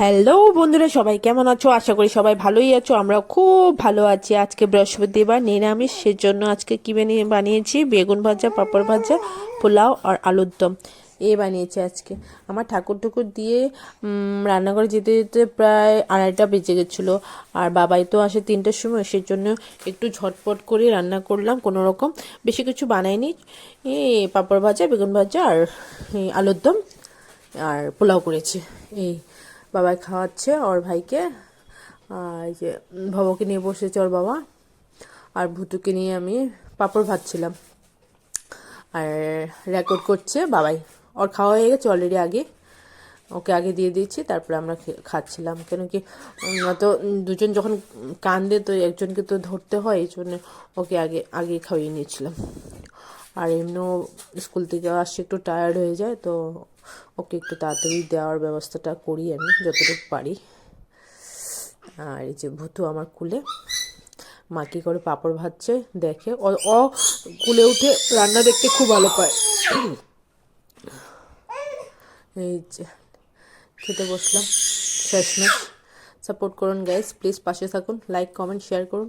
Hello বন্ধুরা, সবাই কেমন আছো? আশা করি সবাই ভালোই আছো। আমরা খুব ভালো আছি। আজকে বৃহস্পতিবার, নিরামিষ, সেজন্য আজকে কি বানিয়েছি বেগুন ভাজা, পাঁপড় ভাজা, পোলাও আর আলুর দম বানিয়েছি আজকে। আমার ঠাকুর টুকুর দিয়ে রান্নাঘরে যেতে যেতে প্রায় 2:30 বেজে গেছিলো। আর বাবাই তো আসে 3টের সময়, সেজন্য একটু ঝটপট করে রান্না করলাম, কোনো রকম বেশি কিছু বানাইনি। পাঁপড় ভাজা, বেগুন ভাজা আর আলুর দম আর পোলাও করেছি। বাবাই খাওয়াচ্ছে ওর ভাইকে। আর এই যে ভবকে নিয়ে বসেছে ওর বাবা, আর ভুতুকে নিয়ে আমি পাঁপড় ভাজছিলাম। আর রেকর্ড করছে বাবাই। ওর খাওয়া হয়ে গেছে অলরেডি, আগে ওকে আগে দিয়ে দিয়েছি, তারপরে আমরা খাচ্ছিলাম। কেন কি তো দুজন যখন কান্দে তো একজনকে তো ধরতে হয়, এই জন্য ওকে আগে আগে খাইয়ে নিয়েছিলাম। আর এমনিও স্কুল থেকে আসছে একটু টায়ার্ড হয়ে যায়, তো ওকে একটু তাড়াতাড়ি দেওয়ার ব্যবস্থাটা করি আমি যতটুকু পারি। আর এই যে ভুতু আমার কুলে, মা কী করে পাঁপড় ভাজছে দেখে। ও কুলে উঠে রান্না দেখতে খুব ভালো পায়। এই যে খেতে বসলাম শেষমেশ। সাপোর্ট করুন গাইস, প্লিজ পাশে থাকুন, লাইক কমেন্ট শেয়ার করুন।